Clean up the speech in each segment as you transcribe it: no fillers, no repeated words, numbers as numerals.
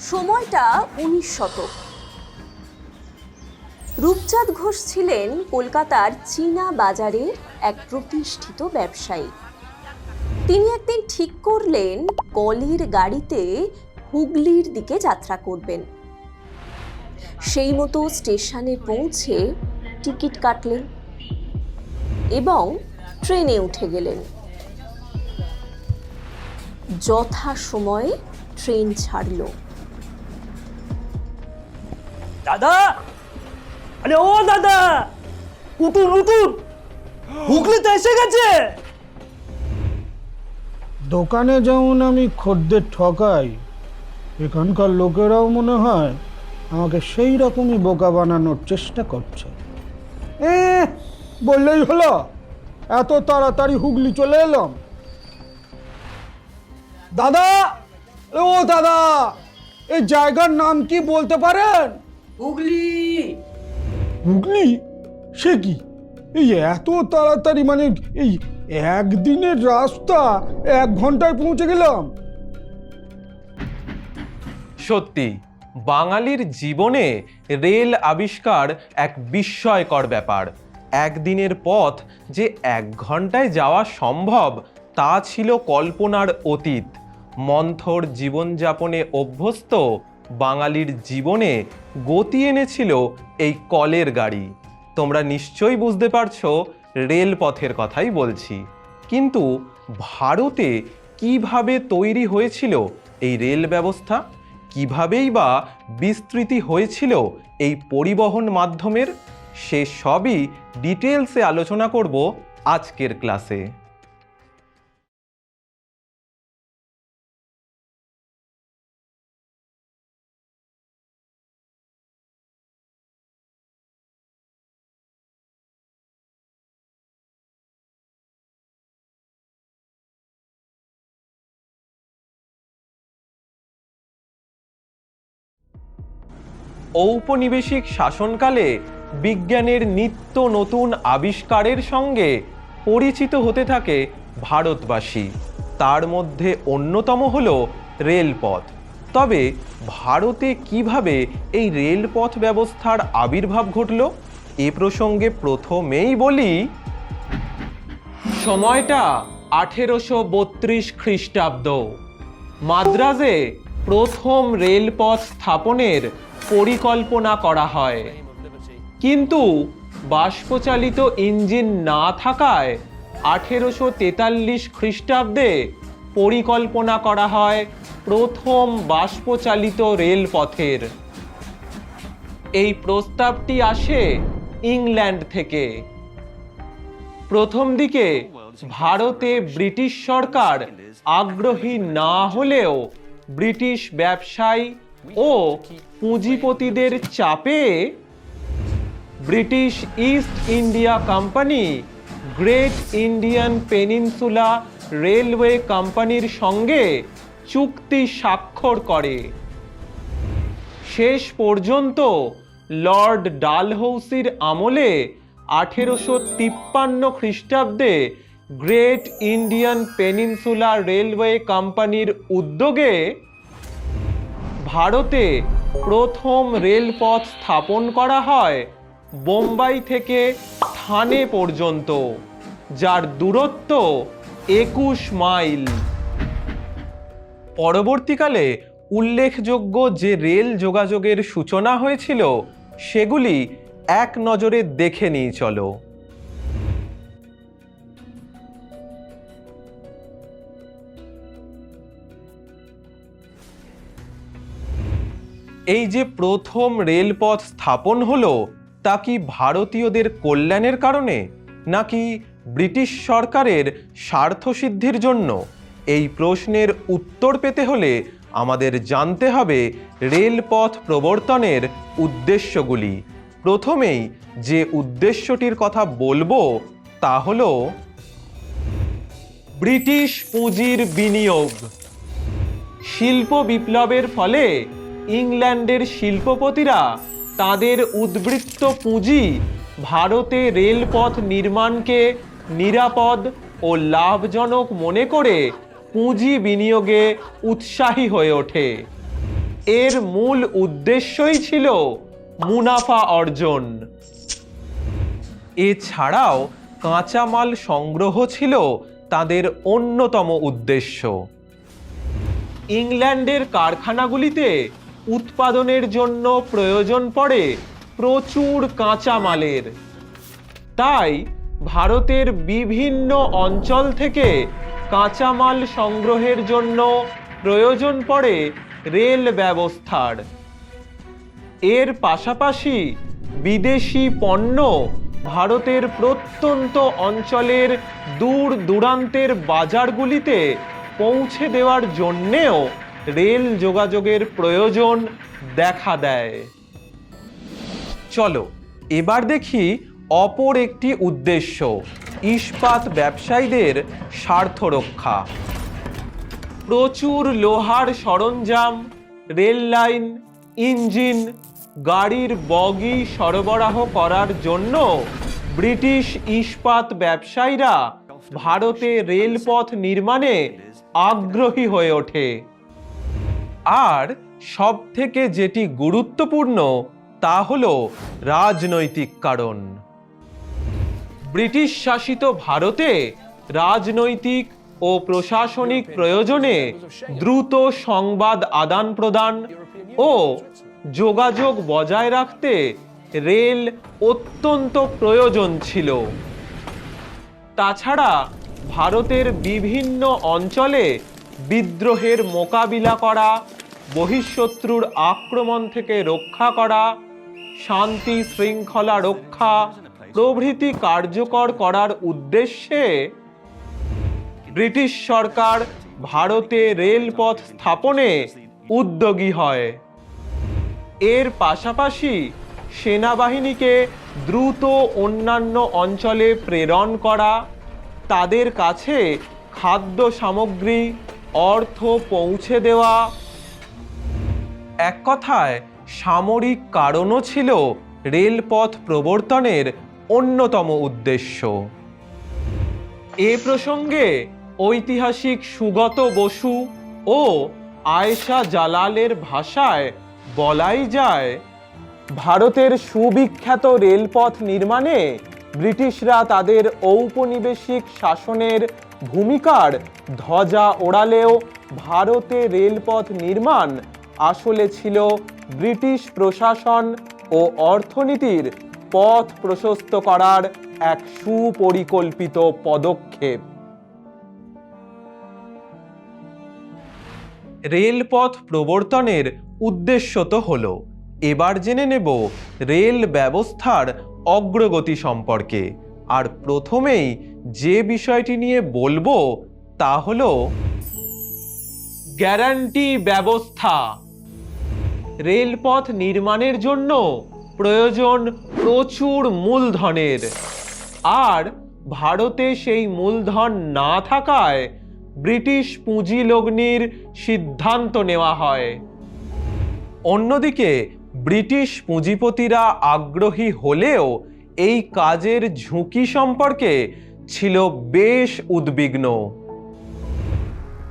সময়টা 19 শতক। রূপচাঁদ ঘোষ ছিলেন কলকাতার চীনা বাজারের এক প্রতিষ্ঠিত ব্যবসায়ী। তিনি একদিন ঠিক করলেন কলের গাড়িতে হুগলির দিকে যাত্রা করবেন। সেই মতো স্টেশনে পৌঁছে টিকিট কাটলেন এবং ট্রেনে উঠে গেলেন। যথাসময়ে ট্রেন ছাড়ল। দাদা, আরে ও দাদা, উঠুন উঠুন, হুগলি তো এসে গেছে। দোকানে যেমন আমি খদ্দের ঠকাই, এখানকার লোকেরাও মনে হয় আমাকে সেই রকমই বোকা বানানোর চেষ্টা করছে। বললেই হলো, এত তাড়াতাড়ি হুগলি চলে এলাম। দাদা, ও দাদা, এই জায়গার নাম কি বলতে পারেন? হুগলি। হুগলি? সে কি, এই এত তাড়াতাড়ি, মানে এই একদিনের রাস্তা 1 ঘন্টায় পৌঁছে গেলাম। সত্যি বাঙালির জীবনে রেল আবিষ্কার এক বিস্ময়কর ব্যাপার। একদিনের পথ যে 1 ঘন্টায় যাওয়া সম্ভব তা ছিল কল্পনার অতীত। মন্থর জীবনযাপনে অভ্যস্ত বাঙালির জীবনে গতি এনেছিল এই কলের গাড়ি। তোমরা নিশ্চয়ই বুঝতে পারছো রেলপথের কথাই বলছি। কিন্তু ভারতে কিভাবে তৈরি হয়েছিল এই রেল ব্যবস্থা, কিভাবেই বা বিস্তৃতি হয়েছিল এই পরিবহন মাধ্যমের, সে সবই ডিটেলসে আলোচনা করব আজকের ক্লাসে। ঔপনিবেশিক শাসনকালে বিজ্ঞানের নিত্য নতুন আবিষ্কারের সঙ্গে পরিচিত হতে থাকে ভারতবাসী। তার মধ্যে অন্যতম হল রেলপথ। তবে ভারতে কিভাবে এই রেলপথ ব্যবস্থার আবির্ভাব ঘটল, এ প্রসঙ্গে প্রথমেই বলি, সময়টা 1832 খ্রিস্টাব্দ। মাদ্রাজে প্রথম রেলপথ স্থাপনের পরিকল্পনা করা হয়, কিন্তু বাষ্পচালিত ইঞ্জিন না থাকায় 1843 খ্রিস্টাব্দে পরিকল্পনা করা হয় প্রথম বাষ্পচালিত রেলপথের। এই প্রস্তাবটি আসে ইংল্যান্ড থেকে। প্রথম দিকে ভারতে ব্রিটিশ সরকার আগ্রহী না হলেও ব্রিটিশ ব্যবসায়ী ও পুঁজিপতিদের চাপে British east India company great Indian peninsula railway কোম্পানির সঙ্গে চুক্তি স্বাক্ষর করে। শেষ পর্যন্ত লর্ড ডালহৌসির আমলে 1853 খ্রিস্টাব্দে গ্রেট ইন্ডিয়ান পেনিনসুলা রেলওয়ে কোম্পানির উদ্যোগে ভারতে প্রথম রেলপথ স্থাপন করা হয় বোম্বাই থেকে থানে পর্যন্ত, যার দূরত্ব 21 মাইল। পরবর্তীকালে উল্লেখযোগ্য যে রেল যোগাযোগের সূচনা হয়েছিল সেগুলি এক নজরে দেখে নিই চলো। এই যে প্রথম রেলপথ স্থাপন হলো, তা কি ভারতীয়দের কল্যাণের কারণে, নাকি ব্রিটিশ সরকারের স্বার্থসিদ্ধির জন্য? এই প্রশ্নের উত্তর পেতে হলে আমাদের জানতে হবে রেলপথ প্রবর্তনের উদ্দেশ্যগুলি। প্রথমেই যে উদ্দেশ্যটির কথা বলবো তা হলো ব্রিটিশ পুঁজির বিনিয়োগ। শিল্প বিপ্লবের ফলে ইংল্যান্ডের শিল্পপতিরা তাদের উদ্বৃত্ত পুঁজি ভারতে রেলপথ নির্মাণকে নিরাপদ ও লাভজনক মনে করে পুঁজি বিনিয়োগে উৎসাহী হয়ে ওঠে। এর মূল উদ্দেশ্যই ছিল মুনাফা অর্জন। এছাড়াও কাঁচামাল সংগ্রহ ছিল তাদের অন্যতম উদ্দেশ্য। ইংল্যান্ডের কারখানাগুলিতে উৎপাদনের জন্য প্রয়োজন পড়ে প্রচুর কাঁচামালের। তাই ভারতের বিভিন্ন অঞ্চল থেকে কাঁচামাল সংগ্রহের জন্য প্রয়োজন পড়ে রেল ব্যবস্থার। এর পাশাপাশি বিদেশি পণ্য ভারতের প্রত্যন্ত অঞ্চলের দূর দূরান্তের বাজারগুলিতে পৌঁছে দেওয়ার জন্যেও রেল যোগাযোগের প্রয়োজন দেখা দেয়। চলো এবার দেখি অপর একটি উদ্দেশ্য, ইস্পাত ব্যবসায়ীদের স্বার্থ রক্ষা। প্রচুর লোহার সরঞ্জাম, রেল লাইন, ইঞ্জিন, গাড়ির বগি সরবরাহ করার জন্য ব্রিটিশ ইস্পাত ব্যবসায়ীরা ভারতে রেলপথ নির্মাণে আগ্রহী হয়ে ওঠে। আর সবথেকে যেটি গুরুত্বপূর্ণ তা হলো রাজনৈতিক কারণ। ব্রিটিশ শাসিত ভারতে রাজনৈতিক ও প্রশাসনিক প্রয়োজনে দ্রুত সংবাদ আদান প্রদান ও যোগাযোগ বজায় রাখতে রেল অত্যন্ত প্রয়োজন ছিল। তাছাড়া ভারতের বিভিন্ন অঞ্চলে বিদ্রোহের মোকাবিলা করা, বহিঃশত্রুর আক্রমণ থেকে রক্ষা করা, শান্তি শৃঙ্খলা রক্ষা প্রভৃতি কার্যকর করার উদ্দেশ্যে ব্রিটিশ সরকার ভারতে রেলপথ স্থাপনে উদ্যোগী হয়। এর পাশাপাশি সেনাবাহিনীকে দ্রুত অন্যান্য অঞ্চলে প্রেরণ করা, তাদের কাছে খাদ্য সামগ্রী, অর্থ পৌঁছে দেওয়া, এক কথায় সামরিক কারণও ছিল রেলপথ প্রবর্তনের অন্যতম উদ্দেশ্য। এ প্রসঙ্গে ঐতিহাসিক সুগত বসু ও আয়েশা জালালের ভাষায় বলাই যায়, ভারতের সুবিখ্যাত রেলপথ নির্মাণে ব্রিটিশরা তাদের ঔপনিবেশিক শাসনের ভূমিকার ধ্বজা ওড়ালেও ভারতে রেলপথ নির্মাণ আসলে ছিল ব্রিটিশ প্রশাসন ও অর্থনীতির পথ প্রশস্ত করার এক সুপরিকল্পিত পদক্ষেপ। রেলপথ প্রবর্তনের উদ্দেশ্য তো হলো, এবার জেনে নেব রেল ব্যবস্থার অগ্রগতি সম্পর্কে। আর প্রথমেই যে বিষয়টি নিয়ে বলবো তা হলো গ্যারান্টি ব্যবস্থা। রেলপথ নির্মাণের জন্য প্রয়োজন প্রচুর মূলধনের, আর ভারতে সেই মূলধন না থাকায় ব্রিটিশ পুঁজিলগ্নির সিদ্ধান্ত নেওয়া হয়। অন্যদিকে ব্রিটিশ পুঁজিপতিরা আগ্রহী হলেও এই কাজের ঝুঁকি সম্পর্কে ছিল বেশ উদ্বিগ্ন।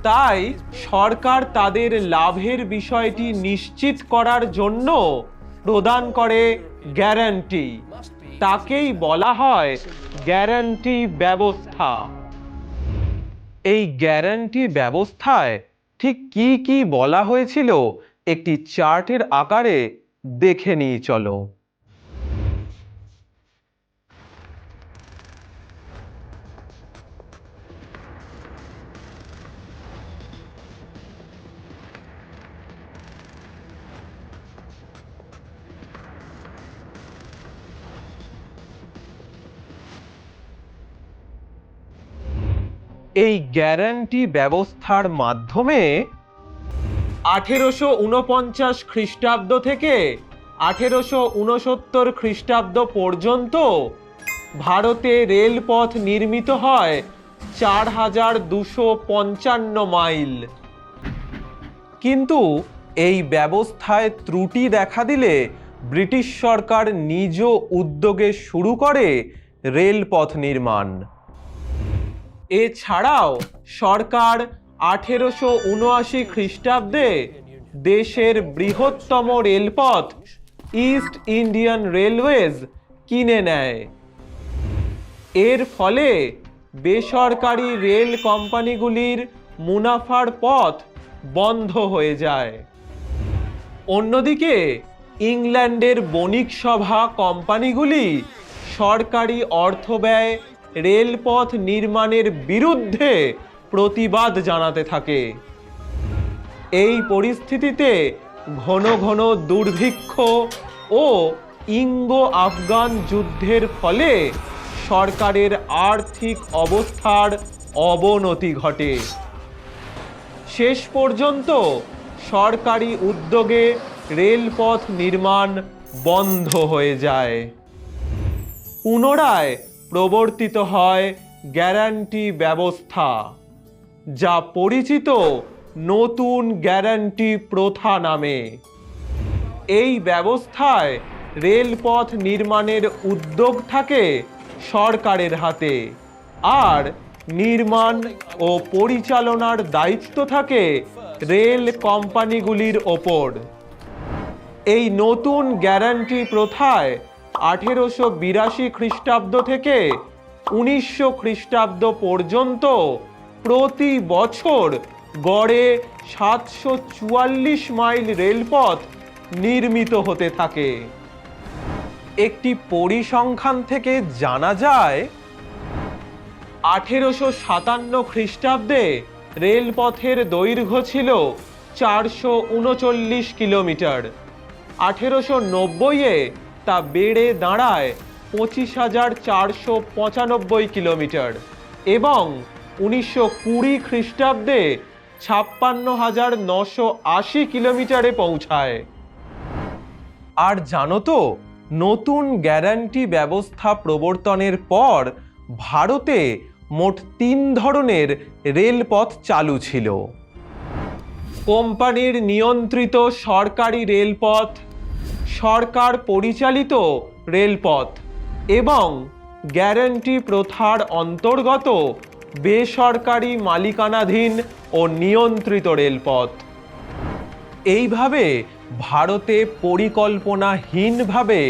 তাই সরকার তাদের লাভের বিষয়টি নিশ্চিত করার জন্য প্রদান করে গ্যারান্টি। তাকেই বলা হয় গ্যারান্টি ব্যবস্থা। এই গ্যারান্টি ব্যবস্থায় ঠিক কি কি বলা হয়েছিল একটি চার্টের আকারে দেখে নিই চলো। এই গ্যারান্টি ব্যবস্থার মাধ্যমে 1849 খ্রিস্টাব্দ থেকে 1869 খ্রিস্টাব্দ পর্যন্ত ভারতে রেলপথ নির্মিত হয় 4255 মাইল। কিন্তু এই ব্যবস্থায় ত্রুটি দেখা দিলে ব্রিটিশ সরকার নিজ উদ্যোগে শুরু করে রেলপথ নির্মাণ। এছাড়াও সরকার 1879 খ্রিস্টাব্দে দেশের বৃহত্তম রেলপথ ইস্ট ইন্ডিয়ান রেলওয়েজ কিনে নেয়। এর ফলে বেসরকারি রেল কোম্পানিগুলির মুনাফার পথ বন্ধ হয়ে যায়। অন্যদিকে ইংল্যান্ডের বণিক সভা কোম্পানিগুলি সরকারি অর্থব্যয় রেলপথ নির্মাণের বিরুদ্ধে প্রতিবাদ জানাতে থাকে। এই পরিস্থিতিতে ঘন ঘন দুর্ভিক্ষ ও ইঙ্গো আফগান যুদ্ধের ফলে সরকারের আর্থিক অবস্থার অবনতি ঘটে। শেষ পর্যন্ত সরকারি উদ্যোগে রেলপথ নির্মাণ বন্ধ হয়ে যায়। পুনরায় প্রবর্তিত হয় গ্যারান্টি ব্যবস্থা, যা পরিচিত নতুন গ্যারান্টি প্রথা নামে। এই ব্যবস্থায় রেলপথ নির্মাণের উদ্যোগ থাকে সরকারের হাতে, আর নির্মাণ ও পরিচালনার দায়িত্ব থাকে রেল কোম্পানিগুলির ওপর। এই নতুন গ্যারান্টি প্রথায় 1882 খ্রিস্টাব্দ থেকে 1900 খ্রিস্টাব্দ পর্যন্ত প্রতি বছর গড়ে 744 মাইল রেলপথ নির্মিত হতে থাকে। একটি পরিসংখ্যান থেকে জানা যায় 1857 খ্রিস্টাব্দে রেলপথের দৈর্ঘ্য ছিল 439 কিলোমিটার। 1890-এ তা বেড়ে দাঁড়ায় 25,495 কিলোমিটার এবং 1920 খ্রিস্টাব্দে 56,980 কিলোমিটারে পৌঁছায়। আর জানো তো, নতুন গ্যারান্টি ব্যবস্থা প্রবর্তনের পর ভারতে মোট 3 ধরনের রেলপথ চালু ছিল: কোম্পানির নিয়ন্ত্রিত সরকারি রেলপথ, সরকার পরিচালিত রেলপথ এবং গ্যারান্টি প্রথার অন্তর্গত বেসরকারি মালিকানাধীন ও নিয়ন্ত্রিত রেলপথ। এইভাবে ভারতে পরিকল্পনাহীনভাবে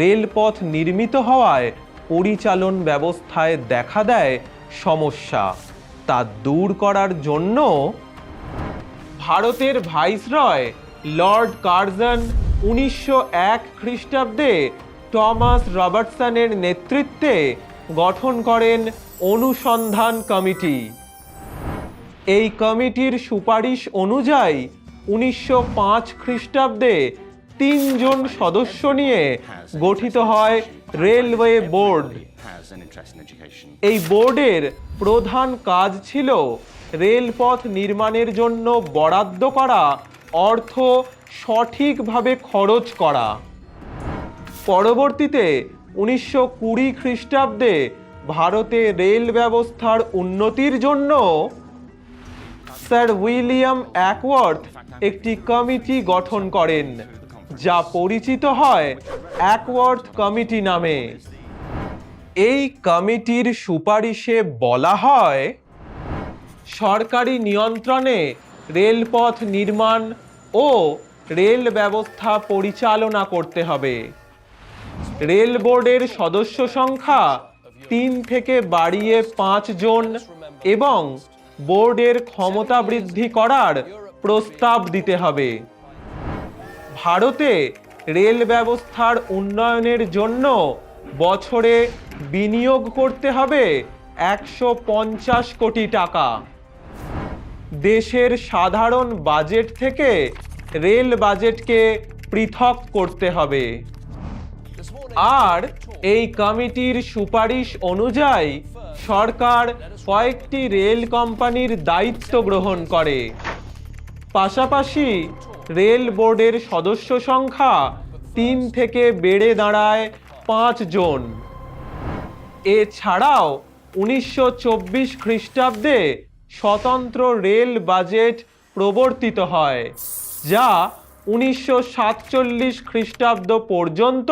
রেলপথ নির্মিত হওয়ায় পরিচালন ব্যবস্থায় দেখা দেয় সমস্যা। তা দূর করার জন্য ভারতের ভাইসরয় লর্ড কার্জন 1901 খ্রিস্টাব্দে টমাস রবার্টসনের নেতৃত্বে গঠন করেন অনুসন্ধান কমিটি। এই কমিটির সুপারিশ অনুযায়ী 1905 খ্রিস্টাব্দে 3 জন সদস্য নিয়ে গঠিত হয় রেলওয়ে বোর্ড। এই বোর্ডের প্রধান কাজ ছিল রেলপথ নির্মাণের জন্য বরাদ্দ করা অর্থ সঠিকভাবে খরচ করা। পরবর্তীতে 1920 খ্রিস্টাব্দে ভারতে রেল ব্যবস্থার উন্নতির জন্য স্যার উইলিয়াম অ্যাকওয়ার্থ একটি কমিটি গঠন করেন, যা পরিচিত হয় অ্যাকওয়ার্থ কমিটি নামে। এই কমিটির সুপারিশে বলা হয়, সরকারি নিয়ন্ত্রণে রেলপথ নির্মাণ ও রেল ব্যবস্থা পরিচালনা করতে হবে। রেল বোর্ডের সদস্য সংখ্যা 3 থেকে বাড়িয়ে 5 জন এবং বোর্ডের ক্ষমতা বৃদ্ধি করার প্রস্তাব দিতে হবে। ভারতে রেল ব্যবস্থার উন্নয়নের জন্য বছরে বিনিয়োগ করতে হবে 150 কোটি টাকা। দেশের সাধারণ বাজেট থেকে রেল বাজেটকে পৃথক করতে হবে। আর এই কমিটির সুপারিশ অনুযায়ী সরকার কয়েকটি রেল কোম্পানির দায়িত্ব গ্রহণ করে। পাশাপাশি রেল বোর্ডের সদস্য সংখ্যা 3 থেকে বেড়ে দাঁড়ায় 5 জন। এছাড়াও 1924 খ্রিস্টাব্দে স্বতন্ত্র রেল বাজেট প্রবর্তিত হয়, যা 1947 খ্রিস্টাব্দ পর্যন্ত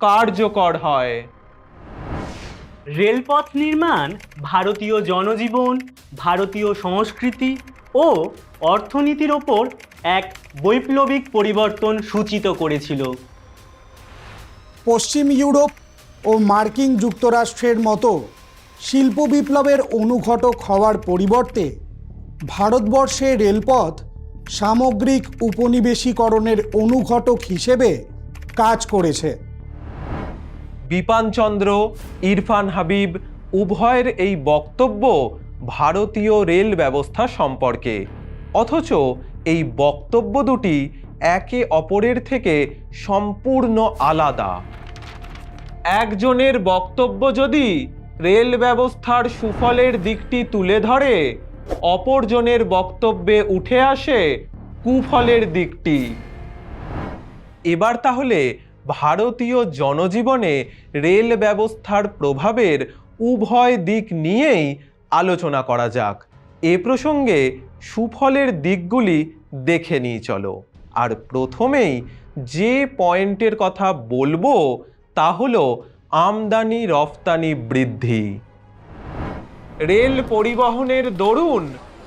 কার্যকর হয়। রেলপথ নির্মাণ ভারতীয় জনজীবন, ভারতীয় সংস্কৃতি ও অর্থনীতির ওপর এক বৈপ্লবিক পরিবর্তন সূচিত করেছিল। পশ্চিম ইউরোপ ও মার্কিন যুক্তরাষ্ট্রের মতো শিল্প বিপ্লবের অনুঘটক হওয়ার পরিবর্তে ভারতবর্ষে রেলপথ সামগ্রিক উপনিবেশীকরণের অনুঘটক হিসেবে কাজ করেছে। বিপানচন্দ্র, ইরফান হাবিব উভয়ের এই বক্তব্য ভারতীয় রেল ব্যবস্থা সম্পর্কে, অথচ এই বক্তব্য দুটি একে অপরের থেকে সম্পূর্ণ আলাদা। একজনের বক্তব্য যদি রেল ব্যবস্থার সুফলের দিকটি তুলে ধরে, অপরজনের বক্তব্যে উঠে আসে কুফলের দিকটি। এবার তাহলে ভারতীয় জনজীবনে রেল ব্যবস্থার প্রভাবের উভয় দিক নিয়েই আলোচনা করা যাক। এ প্রসঙ্গে সুফলের দিকগুলি দেখে নিই চলো। আর প্রথমেই যে পয়েন্টের কথা বলবো তা হলো আমদানি রফতানি বৃদ্ধি। রেল পরিবহনের দরুন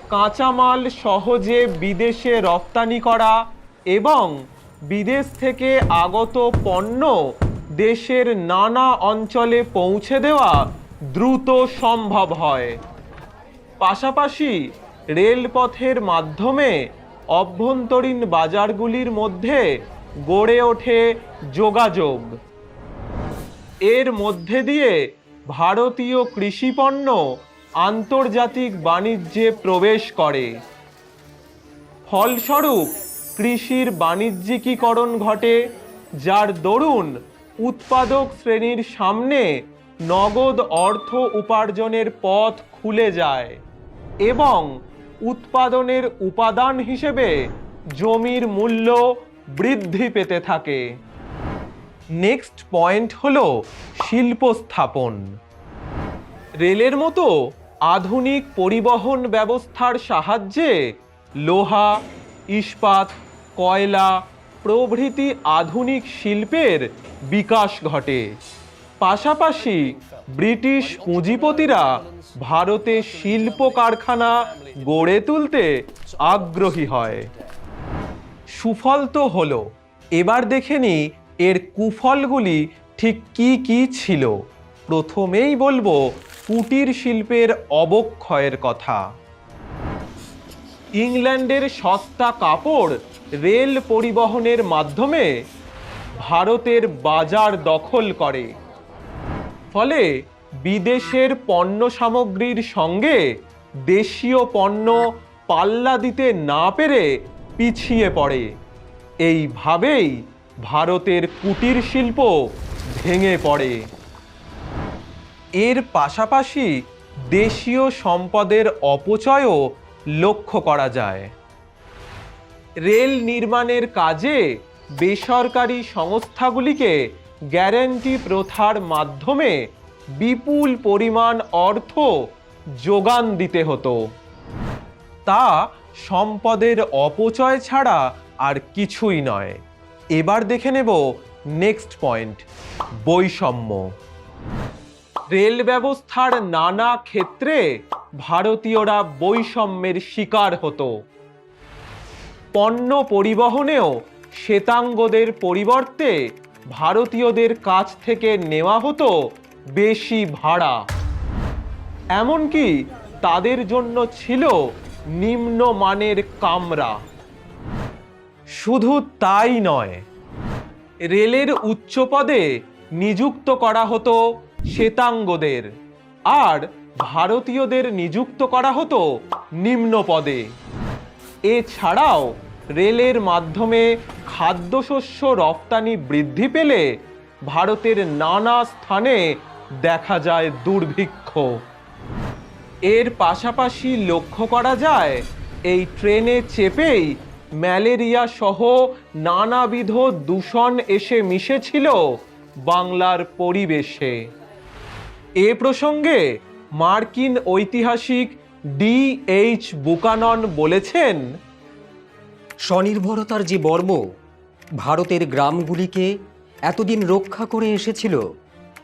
কাঁচামাল সহজে বিদেশে রপ্তানি করা এবং বিদেশ থেকে আগত পণ্য দেশের নানা অঞ্চলে পৌঁছে দেওয়া দ্রুত সম্ভব হয়। পাশাপাশি রেলপথের মাধ্যমে অভ্যন্তরীণ বাজারগুলির মধ্যে গড়ে ওঠে যোগাযোগ। এর মধ্যে দিয়ে ভারতীয় কৃষিপণ্য আন্তর্জাতিক বাণিজ্যে প্রবেশ করে। ফলস্বরূপ কৃষির বাণিজ্যিকীকরণ ঘটে, যার দরুন উৎপাদক শ্রেণীর সামনে নগদ অর্থ উপার্জনের পথ খুলে যায় এবং উৎপাদনের উপাদান হিসেবে জমির মূল্য বৃদ্ধি পেতে থাকে। নেক্সট পয়েন্ট হলো শিল্প স্থাপন। রেলের মতো আধুনিক পরিবহন ব্যবস্থার সাহায্যে লোহা, ইস্পাত, কয়লা প্রভৃতি আধুনিক শিল্পের বিকাশ ঘটে। পাশাপাশি ব্রিটিশ পুঁজিপতিরা ভারতে শিল্প কারখানা গড়ে তুলতে আগ্রহী হয়। সুফল তো হলো, এবার দেখে নিই এর কুফলগুলি ঠিক কি কি ছিল। প্রথমেই বলবো কুটির শিল্পের অবক্ষয়ের কথা। ইংল্যান্ডের সস্তা কাপড় রেল পরিবহনের মাধ্যমে ভারতের বাজার দখল করে, ফলে বিদেশের পণ্য সামগ্রীর সঙ্গে দেশীয় পণ্য পাল্লা দিতে না পেরে পিছিয়ে পড়ে। এইভাবেই ভারতের কুটির শিল্প ভেঙে পড়ে। এর পাশাপাশি দেশীয় সম্পদের অপচয়ও লক্ষ্য করা যায়। রেল নির্মাণের কাজে বেসরকারি সংস্থাগুলিকে গ্যারান্টি প্রথার মাধ্যমে বিপুল পরিমাণ অর্থ যোগান দিতে হতো। তা সম্পদের অপচয় ছাড়া আর কিছুই নয়। এবার দেখে নেব নেক্সট পয়েন্ট, বৈষম্য। রেল ব্যবস্থার নানা ক্ষেত্রে ভারতীয়রা বৈষম্যের শিকার হতো। পণ্য পরিবহনেও শ্বেতাঙ্গদের পরিবর্তে ভারতীয়দের কাছ থেকে নেওয়া হতো বেশি ভাড়া। এমনকি তাদের জন্য ছিল নিম্নমানের কামরা। শুধু তাই নয়, রেলের উচ্চ পদে নিযুক্ত করা হতো শ্বেতাঙ্গদের, আর ভারতীয়দের নিযুক্ত করা হতো নিম্ন পদে। এছাড়াও রেলের মাধ্যমে খাদ্যশস্য রপ্তানি বৃদ্ধি পেলে ভারতের নানা স্থানে দেখা যায় দুর্ভিক্ষ। এর পাশাপাশি লক্ষ্য করা যায় এই ট্রেনে চেপেই ম্যালেরিয়া সহ নানাবিধ দূষণ এসে মিশেছিল বাংলার পরিবেশে। এ প্রসঙ্গে মার্কিন ঐতিহাসিক D.H. বুকানন বলেছেন, স্বনির্ভরতার যে বর্ম ভারতের গ্রামগুলিকে এতদিন রক্ষা করে এসেছিল,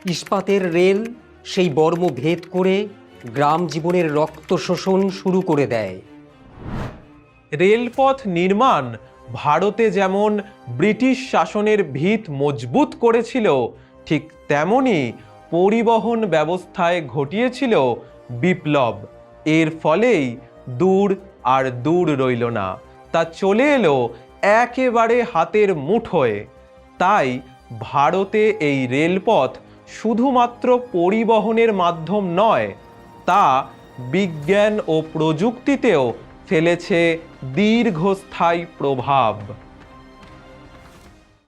ইস্পাতের রেল সেই বর্ম ভেদ করে গ্রাম জীবনের রক্ত শোষণ শুরু করে দেয়। রেলপথ নির্মাণ ভারতে যেমন ব্রিটিশ শাসনের ভিত মজবুত করেছিল, ঠিক তেমনি পরিবহন ব্যবস্থায় ঘটিয়েছিল বিপ্লব। এর ফলেই দূর আর দূর রইল না, তা চলে এলো একেবারে হাতের মুঠোয়। তাই ভারতে এই রেলপথ শুধুমাত্র পরিবহনের মাধ্যম নয়, তা বিজ্ঞান ও প্রযুক্তিতেও ফেলেছে দীর্ঘস্থায়ী প্রভাব।